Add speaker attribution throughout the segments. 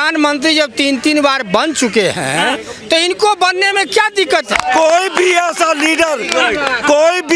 Speaker 1: प्रधानमंत्री जब 3 बार बन चुके हैं तो इनको बनने में क्या दिक्कत है?
Speaker 2: कोई भी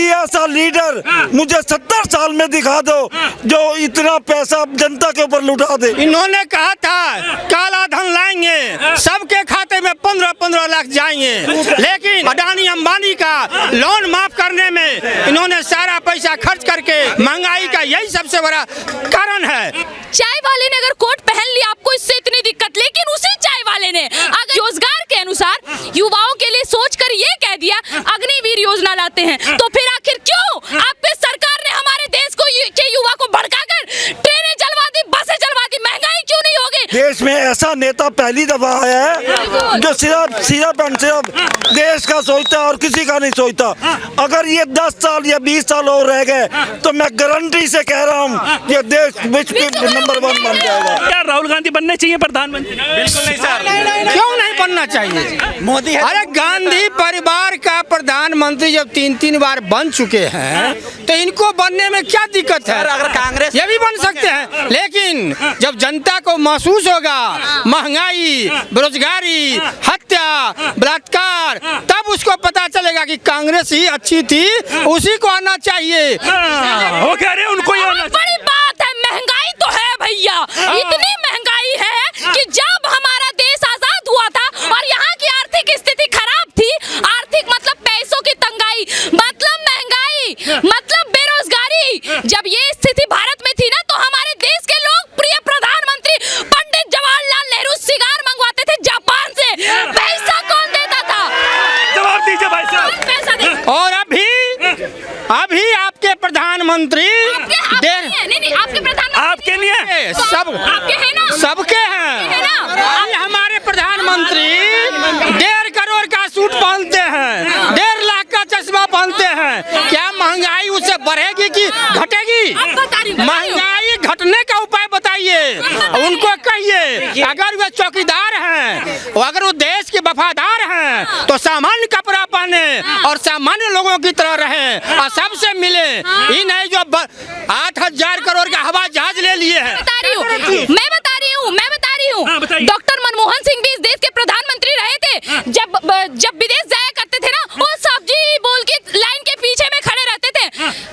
Speaker 2: ऐसा लीडर मुझे 70 साल में दिखा दो जो इतना पैसा जनता के ऊपर लुटा दे।
Speaker 1: इन्होंने कहा था काला धन लाएंगे, सबके खाते में 15-15 लाख जाएंगे, लेकिन अडानी अंबानी का लोन माफ करने में इन्होंने सारा पैसा खर्च करके महंगाई का यही सबसे बड़ा कारण है।
Speaker 3: चाय वाले ने अगर कोट पहन लिया आपको इससे इतनी दिक्कत, लेकिन उसी चाय वाले ने अगर रोजगार के अनुसार युवाओं के लिए सोचकर ये कह दिया अग्निवीर योजना लाते हैं, तो फिर आखिर क्यों आपकी सरकार ने हमारे देश को के युवा को भड़काकर ट्रेनें जलवा दी, बसें जलवा दी, महंगाई क्यों नहीं होगी?
Speaker 2: देश में ऐसा नेता पहली दफा आया है जो सिर्फ देश का सोचता है और किसी का नहीं सोचता। अगर ये 10 साल या 20 साल और रह गए तो मैं गारंटी से कह रहा हूँ ये देश विश्व के नंबर 1 बन जाएगा।
Speaker 4: क्या राहुल गांधी बनने चाहिए प्रधानमंत्री?
Speaker 5: बिल्कुल नहीं सर।
Speaker 1: क्यों नहीं बनना चाहिए?
Speaker 5: मोदी है।
Speaker 1: अरे गांधी परिवार का प्रधानमंत्री जब 3 बार बन चुके हैं तो इनको बनने में क्या दिक्कत है?
Speaker 5: अगर कांग्रेस
Speaker 1: ये भी बन सकते हैं, लेकिन जब जनता को महसूस होगा महंगाई, बेरोजगारी, हत्या, बलात्कार, तब उसको पता चलेगा कि कांग्रेस ही अच्छी थी, उसी को आना चाहिए।
Speaker 4: वो कह रहे हैं उनको ही आना चाहिए।
Speaker 3: बड़ी बात है, महंगाई तो है भैया, इतनी महंगाई है कि जब हमारा देश आजाद हुआ था और यहाँ की आर्थिक स्थिति खराब थी, आर्थिक मतलब पैसों की तंगाई, मतलब महंगाई, मतलब बेरोजगारी, जब ये स्थिति भारत में थी ना तो हमारे देश के लोग प्रिय प्रधानमंत्री पंडित जवाहरलाल नेहरू सिगार मंगवाते थे जापान से। पैसा कौन देता था?
Speaker 4: जवाब दीजिए भाई साहब।
Speaker 3: पैसा दे।
Speaker 1: और अभी आपके प्रधानमंत्री
Speaker 3: नहीं, आपके प्रधानमंत्री
Speaker 4: आपके लिए
Speaker 1: सब
Speaker 3: आपके हैं ना,
Speaker 1: सबके हैं ना। हमारे प्रधानमंत्री 1.5 करोड़ का सूट पहनते हैं, 1.5 लाख का चश्मा पहनते हैं। क्या महंगाई उससे बढ़ेगी कि घटेगी? महंगाई घटने का उपाय बताइए, उनको कहिए। अगर वे चौकीदार हैं, अगर वो देश के वफादार हैं तो सामान्य कपड़ा पहने और सामान्य लोगों की तरह रहें और सबसे मिले। ये नहीं जो 8,000 करोड़ का हवाई जहाज ले लिए हैं।
Speaker 3: मैं बता रही हूँ डॉक्टर मनमोहन सिंह भी इस देश के प्रधानमंत्री रहे थे। जब विदेश जाया करते थे ना, वो सब्जी बोल के लाइन के पीछे में खड़े रहते थे।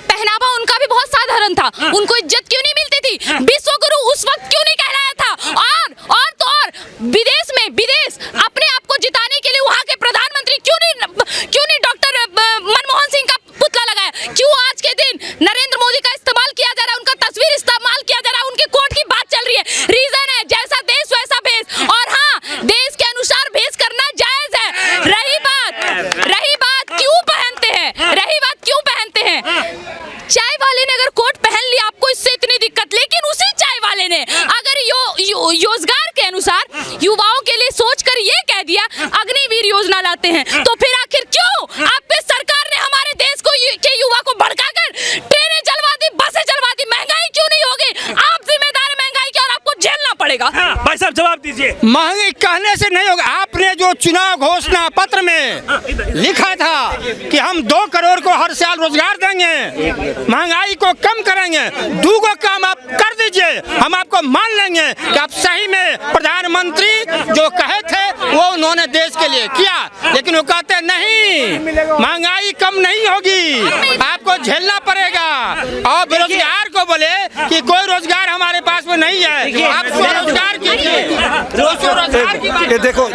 Speaker 3: पहनावा उनका भी बहुत साधारण था, उनको इज्जत क्यों नहीं मिलती थी? विश्व गुरु उस वक्त क्यों नहीं कहलाया था? और विदेश अपने आप को जिताने के लिए वहाँ के प्रधानमंत्री क्यों नहीं डॉक्टर मनमोहन सिंह का पुतला लगाया? क्यों आज के दिन नरेंद्र मोदी का इस्तेमाल किया जा रहा है, उनका तस्वीर इस्तेमाल किया जा रहा है, उनके कोर्ट की बात चल रही है? रीजन है जैसा देश वैसा भेष, और हाँ, देश के अनुसार भेष करना जायज है। रही बात क्यों पहनते हैं, चाय वाले ने अगर कोट पहन लिया आपको इससे इतनी दिक्कत, लेकिन उसी चाय वाले ने अगर रोजगार के अनुसार युवाओं के लिए सोचकर ये कह दिया अग्निवीर योजना लाते हैं, तो फिर आखिर क्यों आपकी सरकार ने हमारे देश को के युवा को भड़काकर ट्रेनें जलवा दी, बसें जलवा दी? महंगाई क्यों नहीं होगी? आप जिम्मेदार हैं महंगाई के और आपको झेलना पड़ेगा।
Speaker 4: भाई साहब जवाब दीजिए।
Speaker 1: महंगाई कहने से नहीं होगा। आपने जो चुनाव घोषणा पत्र में लिखा था कि हम 2 करोड़ को हर साल रोजगार देंगे, महंगाई को कम करेंगे, 2 काम आप कर दीजिए, हम आपको मान लेंगे कि आप सही में प्रधानमंत्री जो कहे थे वो उन्होंने देश के लिए किया। लेकिन वो कहते नहीं, महंगाई कम नहीं होगी, आपको झेलना पड़ेगा। और बेरोजगार को बोले कि कोई रोजगार हमारे पास में नहीं है, आप स्वरोजगार कीजिए।
Speaker 2: ये देखो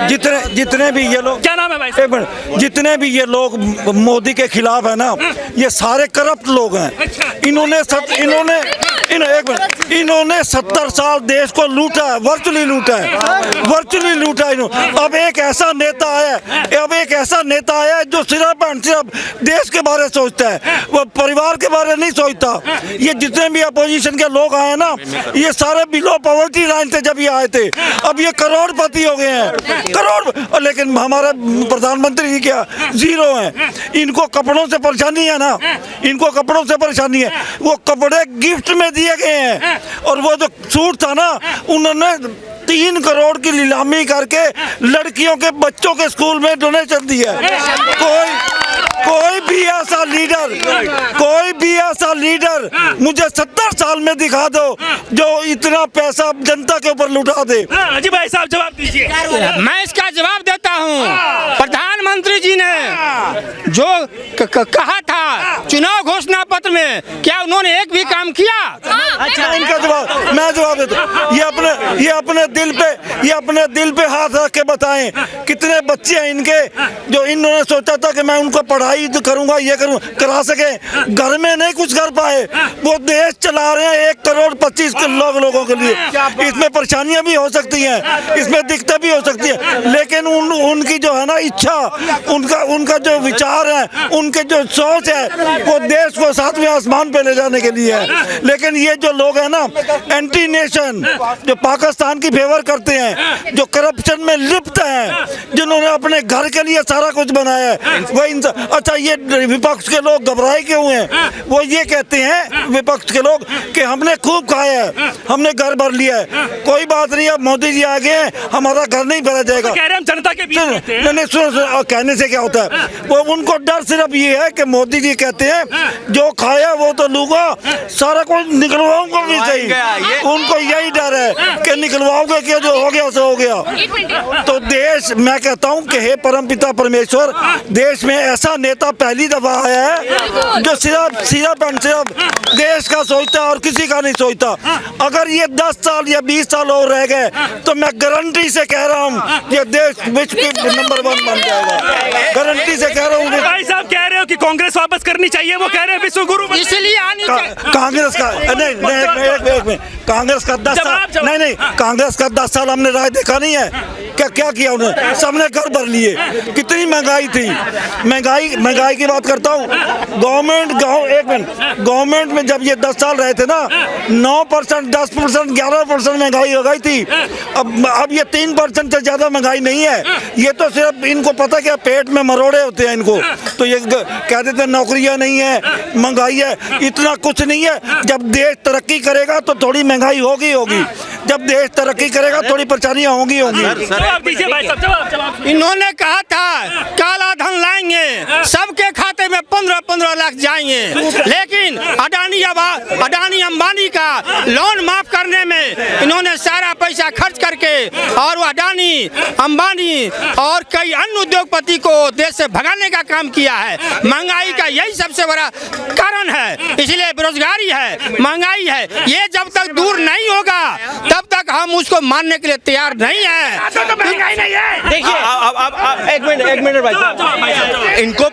Speaker 2: जितने भी ये लोग,
Speaker 4: क्या नाम है भाई साहब?
Speaker 2: जितने भी ये लोग मोदी के खिलाफ है ना, ये सारे करप्ट लोग हैं। इन्होंने 70 साल देश को लूटा है, वर्चुअली लूटा है इन्होंने। अब एक ऐसा नेता आया जो सिर्फ देश के बारे में सोचता है, वो परिवार के बारे में नहीं सोचता। ये जितने भी अपोजिशन के लोग आए ना, ये सारे बिलो पॉवर्टी लाइन से जब ये आए थे, अब ये करोड़पति हो गए हैं, करोड़। लेकिन हमारे प्रधानमंत्री जी क्या जीरो हैं। इनको कपड़ों से परेशानी है ना, वो कपड़े गिफ्ट में दिए गए हैं। और वो जो सूट था ना, उन्होंने 3 करोड़ की नीलामी करके लड़कियों के बच्चों के स्कूल में डोनेशन दिया। कोई कोई भी ऐसा लीडर मुझे 70 साल में दिखा दो जो इतना पैसा जनता के ऊपर लुटा दे।
Speaker 4: जी भाई साहब जवाब दीजिए।
Speaker 1: मैं इसका जवाब देता हूं। प्रधानमंत्री जी ने जो कहा था चुनाव घोषणा पत्र में, क्या उन्होंने एक भी काम किया?
Speaker 2: अच्छा, इनका जवाब मैं जवाब देता हूं। ये अपने दिल पे हाथ रख के बताएं कितने बच्चे हैं इनके जो इन्होंने सोचा था कि मैं उनको पढ़ाई करूंगा, ये करा सके, घर में नहीं कुछ कर पाए। वो देश चला रहे हैं 1,25,00,000 लोगों के लिए। इसमें परेशानियां भी हो सकती हैं, इसमें दिक्कतें भी हो सकती हैं, लेकिन उनकी जो है ना इच्छा, उनका जो विचार है, उनके जो सोच है, वो देश को 7वें आसमान पे ले जाने के लिए है। लेकिन ये जो लोग हैं ना एंटी नेशन, जो पाकिस्तान की फेवर करते हैं, जो करप्शन में लिप्त हैं, जिन्होंने अपने घर के लिए सारा कुछ बनाया है, वो अच्छा, ये विपक्ष के लोग घबराए क्यों हैं? वो ये कहते हैं विपक्ष के लोग कि हमने खूब खाया है, हमने घर भर लिया है, कोई बात नहीं, अब मोदी जी आ गए हैं, हमारा घर नहीं भरा जाएगा।
Speaker 4: कह रहे हैं हम जनता के बीच रहते हैं।
Speaker 2: नहीं, सुनो, कहने से क्या होता है, वो उनको डर सिर्फ ये है कि मोदी जी कहते हैं जो खाया वो तो लूंगा, सारा कुछ निकलवाऊंगा भी चाहिए। उनको यही डर है कि निकलवाओगे क्या, जो हो गया सो हो गया। तो देश, मैं कहता हूं कि हे परमपिता परमेश्वर, देश में ऐसा नेता पहली दफा आया है जो सिर्फ देश का सोचता है और किसी का नहीं सोचता। अगर ये 10 साल या 20 साल और रह गए तो मैं गारंटी से कह रहा हूं ये देश विश्व के नंबर 1 बन जाएगा। गारंटी से कह रहा हूं।
Speaker 4: भाई साहब कह रहे हो कि कांग्रेस वापस करनी चाहिए, वो कह रहे हैं विश्व गुरु
Speaker 1: इसलिए आनी
Speaker 2: कांग्रेस का नहीं, कांग्रेस का 10 साल नहीं, कांग्रेस का 10 साल हमने राय देखा नहीं है। क्या किया उन्होंने? सबने घर भर लिए। कितनी महंगाई थी, महंगाई की बात करता हूँ। गवर्नमेंट में जब ये 10 साल रहे थे ना, 9%, 10%, 11% महंगाई हो गई थी। अब ये 3% से ज्यादा महंगाई नहीं है। ये तो सिर्फ इनको पता क्या पेट में मरोड़े होते हैं इनको, तो ये कहते थे नौकरियां नहीं है, महंगाई है। इतना कुछ नहीं है। जब देश तरक्की करेगा तो थोड़ी महंगाई होगी। जब देश तरक्की करेगा थोड़ी परेशानियां होंगी।
Speaker 4: जवाब दीजिए भाई साहब, जवाब।
Speaker 1: इन्होंने कहा था काला धन लाएंगे, सबके खाते में 15-15 लाख जाएंगे, लेकिन अडानी अंबानी का लोन माफ करने में इन्होंने सारा पैसा खर्च करके, और वो अडानी अंबानी और कई अन्य उद्योगपति को देश से भगाने का काम किया है। महंगाई का यही सबसे बड़ा कारण है, इसलिए बेरोजगारी है, महंगाई है। ये जब तक दूर नहीं होगा तब तक हम उसको मानने के लिए तैयार नहीं है।
Speaker 4: तो महंगाई नहीं है।
Speaker 5: देखिए अब एक मिनट भाई साहब, इनको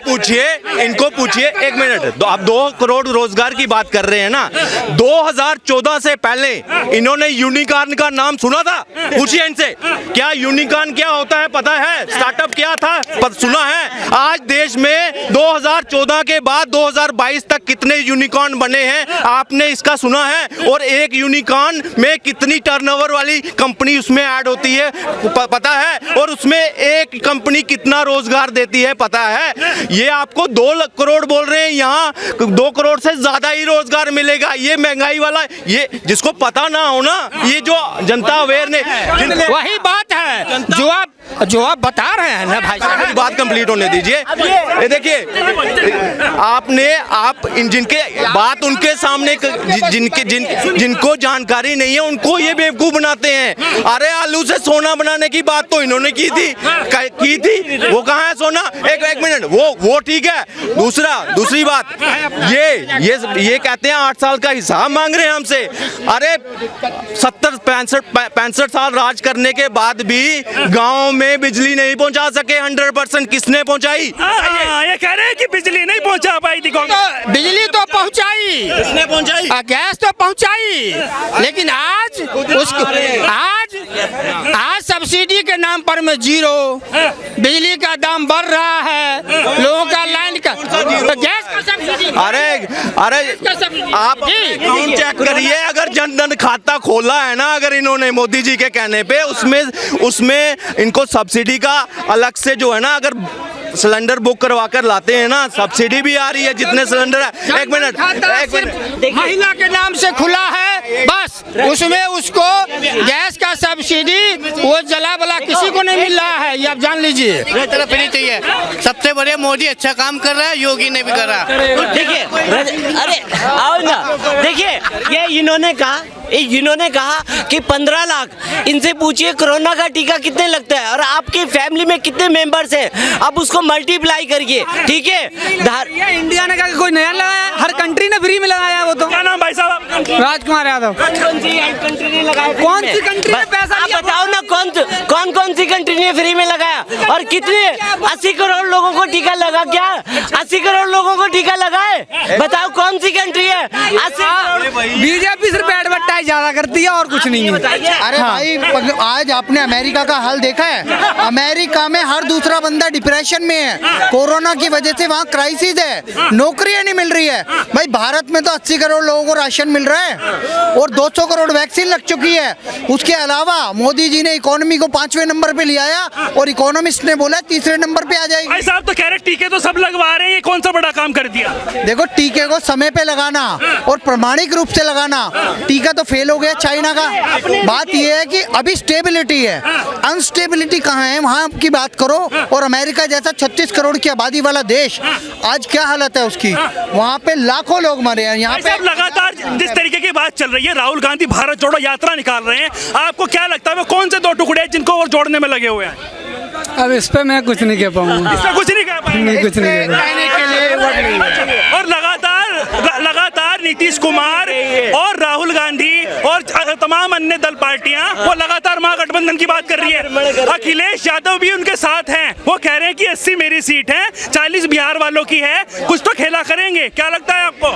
Speaker 5: पूछिए 1 मिनट। तो आप 2 करोड़ रोजगार की बात कर रहे हैं ना, 2014 से पहले इन्होंने यूनिकॉर्न का नाम सुना था? पूछिए इनसे, क्या यूनिकॉर्न क्या होता है पता है? स्टार्टअप क्या था सुना है? आज देश में 2014 के बाद 2022 तक कितने यूनिकॉर्न बने हैं आपने इसका सुना है? और एक यूनिकॉर्न में कितनी टर्नओवर वाली कंपनी उसमें ऐड होती है पता है? और उसमें एक कंपनी कितना रोजगार देती है पता है? ये आपको 2 करोड़ बोल रहे हैं, यहाँ 2 करोड़ से ज्यादा ही रोजगार मिलेगा। ये महंगाई वाला, ये जिसको पता ना हो ना, ये जो जनता अवेयर ने,
Speaker 1: वही बात है जो आप बता रहे हैं ना भाई साहब।
Speaker 5: बात कंप्लीट होने दीजिए। ये देखिए, जिनके बात उनके सामने, जिनको जानकारी नहीं है उनको ये बेवकूफ बनाते हैं। अरे आलू से सोना बनाने की बात तो इन्होंने की थी। वो कहाँ है सोना? एक मिनट, वो ठीक है। दूसरी बात, ये कहते हैं 8 साल का हिसाब मांग रहे हैं हमसे। अरे 65 साल राज करने के बाद भी गांव में बिजली नहीं पहुंचा सके 100%। किसने पहुंचाई?
Speaker 4: ये कह रहे हैं कि बिजली नहीं पहुंचा पाई थी।
Speaker 1: बिजली तो पहुंचाई,
Speaker 5: किसने पहुंचाई?
Speaker 1: गैस तो पहुंचाई, लेकिन आज सब्सिडी के नाम पर में 0, बिजली का दाम बढ़ रहा है, लोगों का लाइन का, तो गैस का सब्सिडी।
Speaker 5: अरे आप अकाउंट चेक करिए, अगर जन धन खाता खोला है ना अगर इन्होंने मोदी जी के कहने पे, उसमें इनको सब्सिडी का अलग से जो है ना, अगर सिलेंडर बुक करवा कर लाते हैं ना, सब्सिडी भी आ रही है जितने सिलेंडर है। एक मिनट,
Speaker 1: महिला के नाम से खुला है, बस उसमें उसको गैस का का सब्सिडी वो जला बला किसी को नहीं मिल रहा है, ये आप जान लीजिए।
Speaker 6: तरफ फ्री चाहिए। सबसे बढ़िया मोदी अच्छा काम कर रहा है, योगी ने भी करा।
Speaker 7: देखिए अरे आओ ना, देखिए ये इन्होंने कहा कि 15 लाख, इनसे पूछिए कोरोना का टीका कितने लगता है और आपकी फैमिली में कितने मेंबर्स हैं, अब उसको मल्टीप्लाई करिए, ठीक है।
Speaker 8: ये इंडिया ने कहा कोई नया लगाया, हर कंट्री ने फ्री में लगाया। वो तो
Speaker 4: क्या नाम भाई साहब?
Speaker 8: राजकुमार यादव।
Speaker 7: कौन सी कंट्री ने लगाया?
Speaker 8: कौन सी कंट्री ने पैसा
Speaker 7: आप
Speaker 8: दिया?
Speaker 7: बताओ ना, कौन सी कंट्री ने फ्री में लगाया और कितने 80 करोड़ लोगों को टीका लगा? क्या 80 करोड़ लोगों को टीका लगा है? बताओ कौन सी कंट्री है? 80 करोड़।
Speaker 8: बीजेपी सिर्फ एडवर्टाइज ज्यादा करती है और कुछ नहीं है।
Speaker 9: अरे भाई, आज आपने अमेरिका का हाल देखा है? अमेरिका में हर दूसरा बंदा डिप्रेशन में है, कोरोना की वजह से वहाँ क्राइसिस है, नौकरियां नहीं मिल रही है। भाई भारत में तो 80 करोड़ लोगों को राशन मिल रहा है और 200 करोड़ वैक्सीन लग चुकी है। उसके अलावा मोदी जी ने इकोनॉमी को 5वें नंबर पे ले आया और इकोनॉमिस्ट ने बोला 3रे नंबर पे आ जाएगी।
Speaker 4: भाई साहब तो कह रहे टीके तो सब लगवा रहे हैं, ये कौन सा बड़ा काम कर दिया?
Speaker 9: देखो, टीके को समय पे लगाना और प्रमाणिक रूप से लगाना। टीका तो फेल हो गया चाइना का। बात यह है कि अभी स्टेबिलिटी है, अनस्टेबिलिटी कहाँ है वहाँ की बात करो। और अमेरिका जैसा 36 करोड़ की आबादी वाला देश, आज क्या हालत है उसकी, वहाँ पे लाखों लोग मरे हैं। यहाँ पे
Speaker 4: लगातार जिस तरीके की बात चल रही है, राहुल गांधी भारत जोड़ो यात्रा निकाल रहे हैं, आपको क्या लगता है वो कौन से 2 टुकड़े हैं जिनको और जोड़ने में लगे हुए हैं?
Speaker 8: अब इस पे मैं कुछ नहीं कह पाऊंगा।
Speaker 4: इसमें कुछ नहीं कह पाएंगे?
Speaker 8: नहीं, कुछ नहीं कह
Speaker 4: और लगातार नीतीश कुमार और राहुल गांधी और तमाम अन्य दल पार्टियां वो लगातार महागठबंधन की बात कर रही है। अखिलेश यादव भी उनके साथ हैं, वो कह रहे हैं कि 80 मेरी सीट है, 40 बिहार वालों की है, कुछ तो खेला करेंगे। क्या लगता है आपको?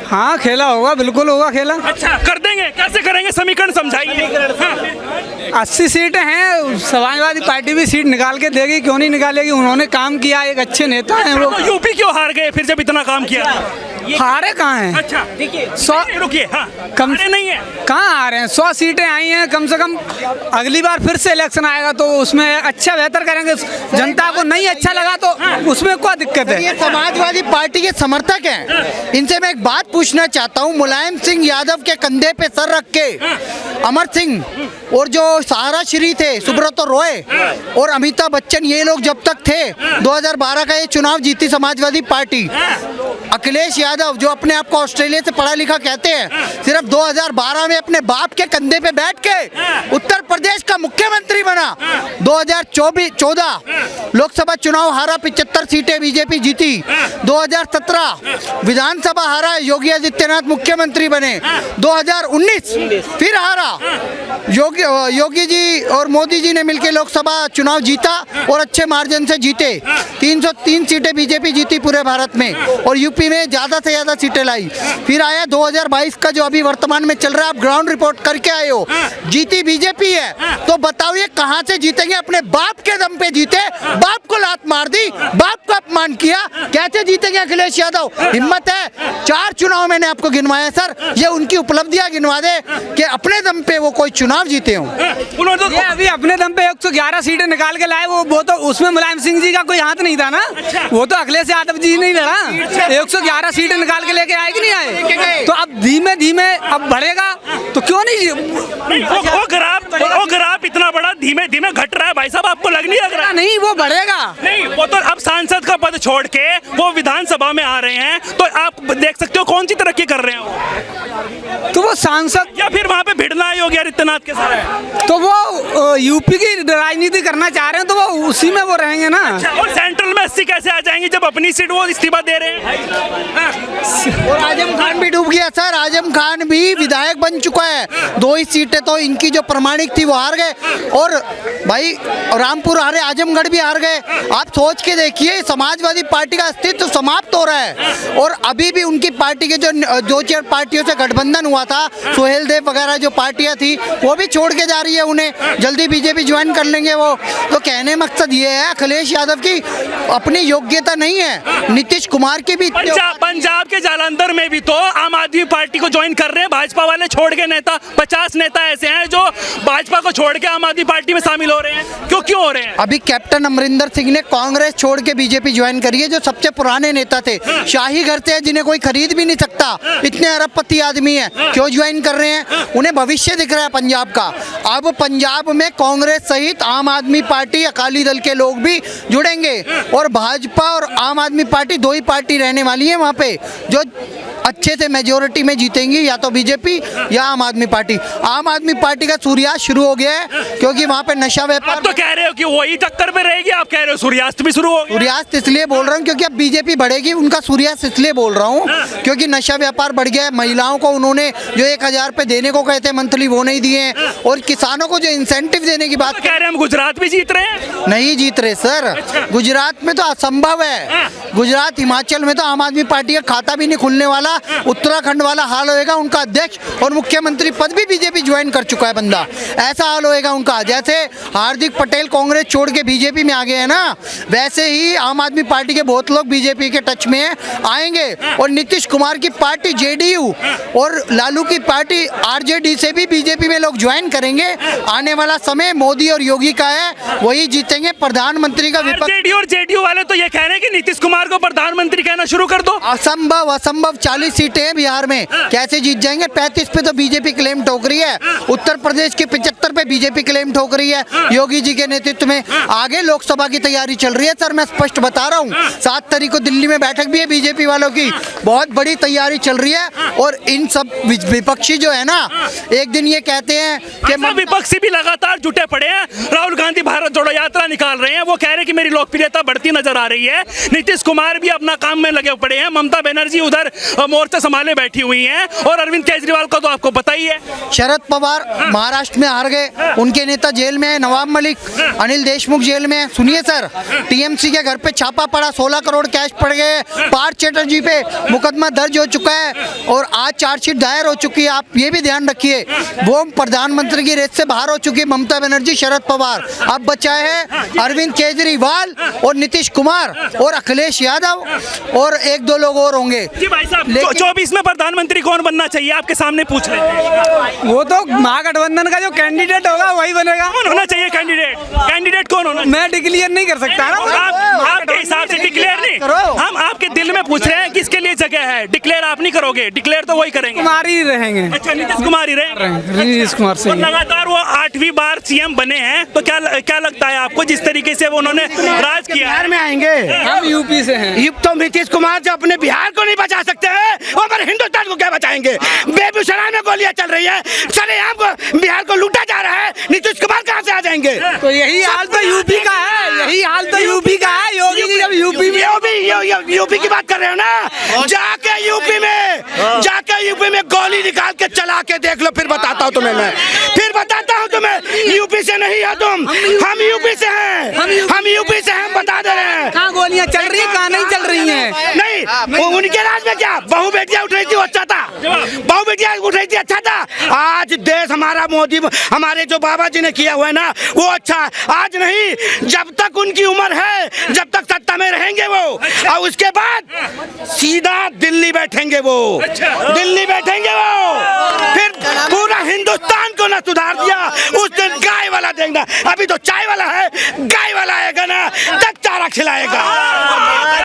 Speaker 8: हाँ, खेला होगा, बिल्कुल होगा खेला।
Speaker 4: अच्छा, कर देंगे? कैसे करेंगे, समीकरण समझाइए।
Speaker 8: 80 सीटें हैं, समाजवादी पार्टी भी सीट निकाल के देगी, क्यों नहीं निकालेगी? उन्होंने काम किया, एक अच्छे नेता हैं वो।
Speaker 4: तो यूपी क्यों हार गए फिर जब इतना काम किया?
Speaker 8: हारे कहाँ हैं?
Speaker 4: अच्छा,
Speaker 8: देखिए,
Speaker 4: रुकिए, हाँ,
Speaker 8: कम
Speaker 4: हारे नहीं है।
Speaker 8: कहाँ आ रहे हैं? 100 सीटें आई हैं, कम से कम अगली बार फिर से इलेक्शन आएगा तो उसमें अच्छा बेहतर करेंगे। जनता को नहीं अच्छा लगा तो उसमें क्या दिक्कत है?
Speaker 9: ये समाजवादी पार्टी के समर्थक हैं, इनसे मैं एक बात पूछना चाहता हूँ। मुलायम सिंह यादव के कंधे पे सर रख के अमर सिंह और जो सहारा श्री थे सुब्रतो रॉय और अमिताभ बच्चन, ये लोग जब तक थे 2012 का ये चुनाव जीती समाजवादी पार्टी। अखिलेश यादव जो अपने आप को ऑस्ट्रेलिया से पढ़ा लिखा कहते हैं, सिर्फ 2012 में अपने बाप के कंधे पे बैठ के उत्तर प्रदेश का मुख्यमंत्री बना। 2014 लोकसभा चुनाव हारा, 75 सीटें बीजेपी जीती। 2017 विधानसभा हारा, योगी आदित्यनाथ मुख्यमंत्री बने। 2019 फिर हारा, योगी जी और मोदी जी ने मिलकर लोकसभा चुनाव जीता और अच्छे मार्जिन से जीते। 303 सीटें बीजेपी जीती पूरे भारत में और यूपी में ज़्यादा से ज़्यादा सीटें लाई। फिर आया 2022 का जो अभी वर्तमान में चल रहा है, आप ग्राउंड रिपोर्ट करके आए हो, जीती बीजेपी है। तो बताओ ये कहाँ से जीतेंगे? अपने बाप के दम पे जीते, बाप को लात मार दी, बाप को अपमान किया, कैसे जीतेंगे अखिलेश यादव? हिम्मत है? 4 चुनाव मैंने आपको गिनवाया सर, ये उनकी उपलब्धियां गिनवा दे कि अपने दम पे वो कोई चुनाव जीते हों।
Speaker 8: ये अभी अपने दम पे 111 सीटें निकाल के लाए, वो तो उसमें मुलायम सिंह जी का कोई हाथ नहीं था ना। वो तो अखिलेश यादव जी नहीं लड़ा, 111 सीटें निकाल के लेके आए कि नहीं आए? तो अब धीमे धीमे अब बढ़ेगा तो क्यों नहीं?
Speaker 4: वो ग्राफ इतना बड़ा धीमे धीमे घट रहा है भाई साहब, आपको लग नहीं रहा?
Speaker 8: नहीं, वो बढ़ेगा
Speaker 4: नहीं, वो तो अब सांसद का पद छोड़ के वो विधानसभा में आ रहे हैं, तो आप देख सकते हो कौन सी तरक्की कर रहे हैं।
Speaker 8: तो वो सांसद
Speaker 4: या फिर वहाँ पे भिड़ना है योगी आदित्यनाथ के साथ,
Speaker 8: तो वो यूपी की राजनीति करना चाह रहे हैं, तो वो उसी में वो रहेंगे ना।
Speaker 4: और सेंट्रल में 80 कैसे आ जाएंगे जब अपनी सीट वो इस्तीफा दे रहे हैं?
Speaker 9: और आजम खान भी डूब गया सर, आजम खान भी विधायक बन चुका है। 2 ही सीटें तो इनकी जो प्रमाणिक थी वो हार गए और भाई रामपुर हारे, आजमगढ़ भी हार गए। आप सोच के देखिए, समाजवादी पार्टी का अस्तित्व समाप्त हो रहा है। और अभी भी उनकी पार्टी के जो 2-4 पार्टियों से गठबंधन हुआ था, सोहेल देव वगैरह जो पार्टियां थी, वो भी छोड़ के जा रही है, उन्हें जल्दी बीजेपी ज्वाइन कर लेंगे वो। तो कहने मकसद ये है, अखिलेश यादव की अपनी योग्यता नहीं है, नीतीश कुमार की भी।
Speaker 4: पंजाब के जालंधर में भी तो आम आदमी पार्टी को ज्वाइन कर रहे हैं भाजपा वाले छोड़ के नेता। 50 नेता ऐसे हैं जो भाजपा को छोड़ के आम आदमी पार्टी में शामिल हो रहे हैं, क्यों हो रहे हैं?
Speaker 9: अभी कैप्टन अमरिंदर सिंह ने कांग्रेस छोड़ के बीजेपी ज्वाइन करी है, जो सबसे पुराने नेता थे, शाही घर से जिन्हें कोई खरीद भी नहीं सकता, इतने अरबपति आदमी है, क्यों ज्वाइन कर रहे हैं? उन्हें भविष्य दिख रहा है पंजाब का। अब पंजाब में कांग्रेस सहित आम आदमी पार्टी, अकाली दल के लोग भी जुड़ेंगे और भाजपा और आम आदमी पार्टी दो ही पार्टी रहने वाली है वहाँ पे, जो अच्छे से मेजोरिटी में जीतेंगी, या तो बीजेपी या आम आदमी पार्टी। आम आदमी पार्टी का सूर्यास्त शुरू हो गया है, क्योंकि वहाँ पे नशा व्यापार।
Speaker 4: आप तो कह रहे हो कि वही टक्कर में रहेगी, आप कह रहे हो सूर्यास्त भी शुरू हो गया।
Speaker 9: सूर्यास्त इसलिए बोल रहा हूँ क्योंकि अब बीजेपी बढ़ेगी, उनका सूर्यास्त इसलिए बोल रहा हूँ क्योंकि नशा व्यापार बढ़ गया है। महिलाओं को उन्होंने जो 1000 रुपये देने को कहते हैं मंथली, वो नहीं दिए हैं, और किसानों को जो इंसेंटिव देने की बात
Speaker 4: कह रहे हैं हम गुजरात भी जीत रहे हैं।
Speaker 9: नहीं जीत रहे सर, गुजरात में तो असंभव है। गुजरात, हिमाचल में तो आम आदमी पार्टी का खाता भी नहीं खुलने वाला, उत्तराखंड वाला हाल होएगा। उनका अध्यक्ष और मुख्यमंत्री पद भी बीजेपी ज्वाइन कर चुका है बंदा, ऐसा हाल होएगा उनका। जैसे हार्दिक पटेल कांग्रेस छोड़ के बीजेपी में आ गए हैं ना, वैसे ही आम आदमी पार्टी के बहुत लोग बीजेपी के टच में आएंगे, और नीतीश कुमार की पार्टी जेडीयू और लालू की पार्टी आरजेडी से भी बीजेपी में लोग ज्वाइन करेंगे। आने वाला समय मोदी और योगी का है, वही जीतेंगे। प्रधानमंत्री का विपक्ष
Speaker 4: आरजेडी और जेडीयू वाले तो ये कह रहे हैं कि नीतीश कुमार को प्रधानमंत्री कहना शुरू कर दो।
Speaker 9: असंभव, असंभव। 40 सीटें हैं बिहार में, कैसे जीत जाएंगे? 35 पे तो बीजेपी क्लेम ठोक रही है, उत्तर प्रदेश के 75 पे बीजेपी क्लेम ठोक रही है योगी जी के नेतृत्व में। आगे लोकसभा की तैयारी चल रही है सर, मैं स्पष्ट बता रहा हूँ। 7 तारीख को दिल्ली में बैठक भी है बीजेपी वालों की, बहुत बड़ी तैयारी चल रही है। और इन सब विपक्षी जो है ना, एक दिन ये कहते हैं कि
Speaker 4: विपक्षी भी लगातार जुटे पड़े हैं। राहुल गांधी भारत जोड़ो यात्रा निकाल रहे हैं, वो कह रहे हैं कि मेरी लोकप्रियता बढ़ती नजर आ रही है। नीतीश कुमार भी अपना काम में लगे पड़े हैं, ममता बनर्जी उधर मोर्चा संभाले बैठी हुई हैं, और अरविंद केजरीवाल को तो आपको पता ही है।
Speaker 9: शरद पवार महाराष्ट्र में हार गए, उनके नेता जेल में है, नवाब मलिक, अनिल देशमुख जेल में है। सुनिए सर, टीएमसी के घर पे छापा पड़ा, 16 करोड़ कैश पड़ गए। पार्थ चैटर्जी पे मुकदमा दर्ज हो चुका है और आज चार्जशीट दायर हो चुकी है। आप ये भी ध्यान रखिए, वो प्रधानमंत्री की रेस से बाहर हो चुकी है ममता बनर्जी, शरद पवार। अब बचाए हैं अरविंद केजरीवाल और नीतीश कुमार और अखिलेश यादव, और 1-2 लोग और होंगे।
Speaker 4: जी भाई साहब, 24 में प्रधानमंत्री कौन बनना चाहिए आपके सामने पूछ रहे हैं?
Speaker 8: वो तो महागठबंधन का जो कैंडिडेट होगा वही बनेगा।
Speaker 4: कौन होना चाहिए कैंडिडेट? कैंडिडेट कौन होना?
Speaker 8: मैं डिक्लेयर नहीं कर सकता ना।
Speaker 4: आपके हिसाब से डिक्लेयर नहीं, हम आपके दिल में पूछ रहे हैं किसके लिए जगह है। डिक्लेयर आप नहीं करोगे, डिक्लेयर तो वही करेंगे।
Speaker 8: कुमार ही रहेंगे।
Speaker 4: अच्छा, नीतीश कुमार ही रहेंगे।
Speaker 8: नीतीश कुमार से
Speaker 4: लगातार वो 8वीं बार सीएम बने हैं, तो क्या लगता है आपको जिस तरीके से वो उन्होंने राज किया?
Speaker 1: बिहार में आएंगे,
Speaker 8: हम यूपी से हैं।
Speaker 1: तो नीतीश कुमार जो अपने बिहार को नहीं बचा सकते हैं, वो हमारे हिंदुस्तान को क्या बचाएंगे? बेगूसराय में गोलियां चल रही है, सरेआम को बिहार को लूटा जा रहा है, नीतीश कुमार कहाँ से आ जाएंगे?
Speaker 8: तो यही हाल तो यूपी का है, यही हाल तो यूपी का है। योगी जी जब यूपी में
Speaker 1: यूपी की बात कर रहे हो ना, जाके यूपी में गोली निकाल के चला के देख लो, फिर बताता हूँ तुम्हें मैं, फिर बताता हूँ तुम्हें। यूपी से नहीं हो तुम, हम यूपी से हैं, हम यूपी से हम बता दे रहे हैं।
Speaker 8: कहाँ गोलियां चल रही है, कहाँ नहीं चल रही हैं?
Speaker 1: नहीं, उनके राज में क्या बहू बेटियां उठ रही थी, वो अच्छा था। बहू बेटियां उठ रही थी, अच्छा था। आज देश हमारा मोदी, हमारे जो बाबा जी ने किया हुआ है ना, वो अच्छा। आज नहीं, जब तक उनकी उम्र है, जब तक सत्ता में रहेंगे वो, और उसके बाद सीधा दिल्ली बैठेंगे वो, दिल्ली बैठेंगे वो, फिर पूरा हिंदुस्तान को ना सुधार दिया, उस दिन गाय वाला देखना। अभी तो चाय वाला है, गाय वाला आएगा ना, तब चारा खिलाएगा।